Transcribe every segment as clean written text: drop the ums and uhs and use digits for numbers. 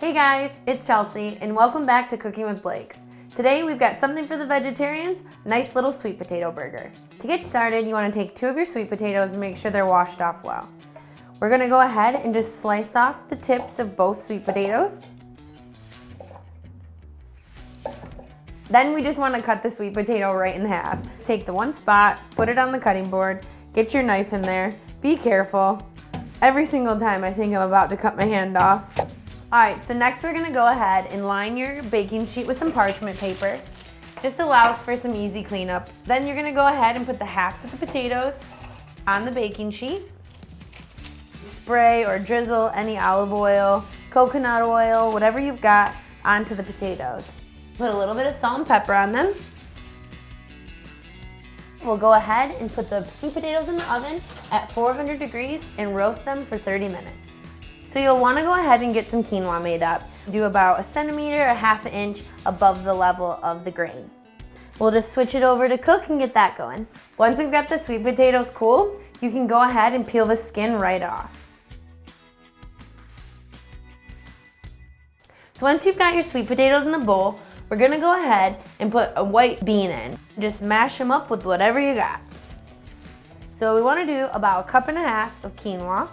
Hey guys, it's Chelsea and welcome back to Cooking with Blake's. Today we've got something for the vegetarians, a nice little sweet potato burger. To get started, you want to take 2 of your sweet potatoes and make sure they're washed off well. We're going to go ahead and just slice off the tips of both sweet potatoes. Then we just want to cut the sweet potato right in half. Take the one spot, put it on the cutting board, get your knife in there, be careful. Every single time I think I'm about to cut my hand off. Alright, so next we're going to go ahead and line your baking sheet with some parchment paper. This allows for some easy cleanup. Then you're going to go ahead and put the halves of the potatoes on the baking sheet. Spray or drizzle any olive oil, coconut oil, whatever you've got onto the potatoes. Put a little bit of salt and pepper on them. We'll go ahead and put the sweet potatoes in the oven at 400 degrees and roast them for 30 minutes. So you'll want to go ahead and get some quinoa made up. Do about 1 centimeter, a half an inch above the level of the grain. We'll just switch it over to cook and get that going. Once we've got the sweet potatoes cool, you can go ahead and peel the skin right off. So once you've got your sweet potatoes in the bowl, we're gonna go ahead and put a white bean in. Just mash them up with whatever you got. So we wanna do about 1.5 cups of quinoa.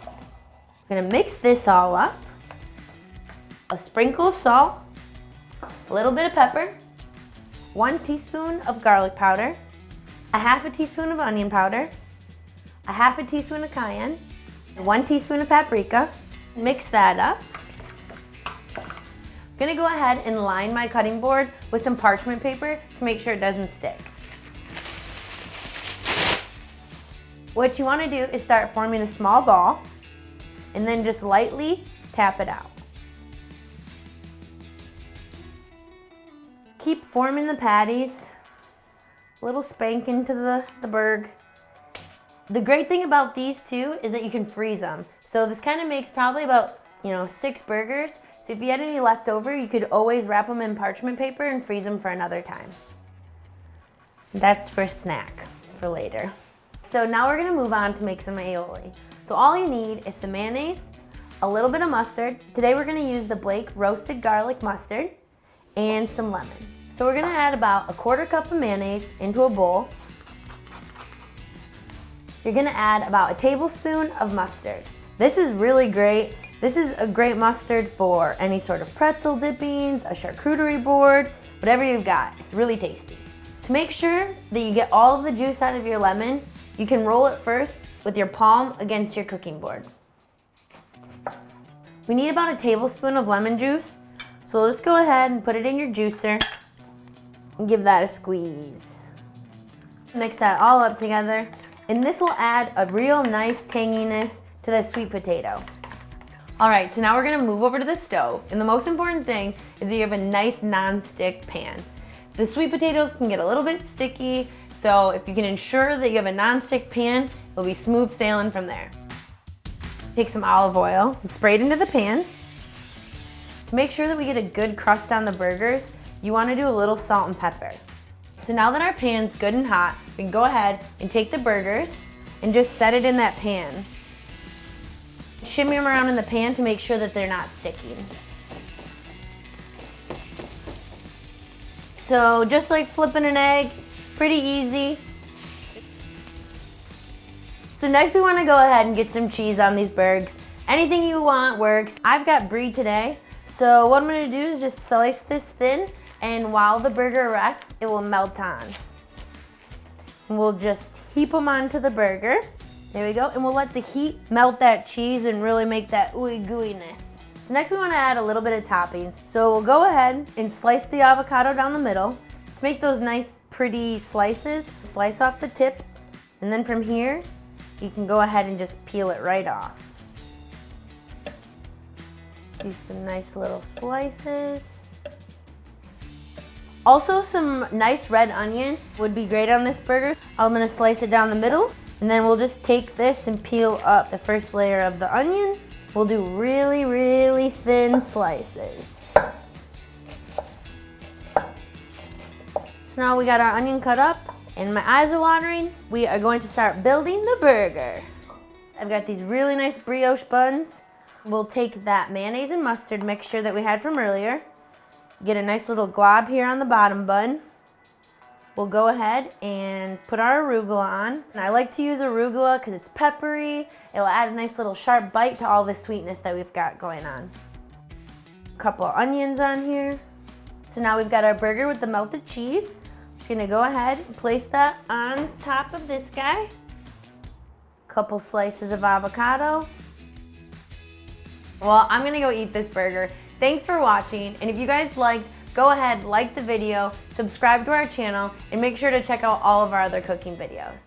We're gonna mix this all up. A sprinkle of salt, a little bit of pepper, 1 teaspoon of garlic powder, a half a teaspoon of onion powder, a half a teaspoon of cayenne, 1 teaspoon of paprika. Mix that up. I'm gonna go ahead and line my cutting board with some parchment paper to make sure it doesn't stick. What you wanna do is start forming a small ball and then just lightly tap it out. Keep forming the patties, a little spank into the burg. The great thing about these two is that you can freeze them. So this kind of makes probably about 6 burgers. So if you had any left over, you could always wrap them in parchment paper and freeze them for another time. That's for snack for later. So now we're gonna move on to make some aioli. So all you need is some mayonnaise, a little bit of mustard. Today we're gonna use the Blake roasted garlic mustard and some lemon. So we're gonna add about 1/4 cup of mayonnaise into a bowl. You're gonna add about 1 tablespoon of mustard. This is really great. This is a great mustard for any sort of pretzel dippings, a charcuterie board, whatever you've got. It's really tasty. To make sure that you get all of the juice out of your lemon, you can roll it first with your palm against your cooking board. We need about 1 tablespoon of lemon juice, so let's go ahead and put it in your juicer and give that a squeeze. Mix that all up together, and this will add a real nice tanginess to the sweet potato. All right, so now we're gonna move over to the stove, and the most important thing is that you have a nice non-stick pan. The sweet potatoes can get a little bit sticky, so if you can ensure that you have a non-stick pan, it'll be smooth sailing from there. Take some olive oil and spray it into the pan. To make sure that we get a good crust on the burgers, you wanna do a little salt and pepper. So now that our pan's good and hot, we can go ahead and take the burgers and just set it in that pan. Shimmy them around in the pan to make sure that they're not sticking. So just like flipping an egg, pretty easy. So next we want to go ahead and get some cheese on these burgers. Anything you want works. I've got Brie today, so what I'm going to do is just slice this thin, and while the burger rests, it will melt on. And we'll just heap them onto the burger. There we go, and we'll let the heat melt that cheese and really make that ooey gooeyness. So next we want to add a little bit of toppings. So we'll go ahead and slice the avocado down the middle. To make those nice pretty slices, slice off the tip, and then from here, you can go ahead and just peel it right off. Just do some nice little slices. Also, some nice red onion would be great on this burger. I'm gonna slice it down the middle, and then we'll just take this and peel up the first layer of the onion. We'll do really, really thin slices. So now we got our onion cut up, and my eyes are watering. We are going to start building the burger. I've got these really nice brioche buns. We'll take that mayonnaise and mustard mixture that we had from earlier, get a nice little glob here on the bottom bun. We'll go ahead and put our arugula on. And I like to use arugula because it's peppery. It'll add a nice little sharp bite to all the sweetness that we've got going on. A couple onions on here. So now we've got our burger with the melted cheese. Just gonna go ahead and place that on top of this guy. Couple slices of avocado. Well, I'm gonna go eat this burger. Thanks for watching, and if you guys liked, go ahead, like the video, subscribe to our channel, and make sure to check out all of our other cooking videos.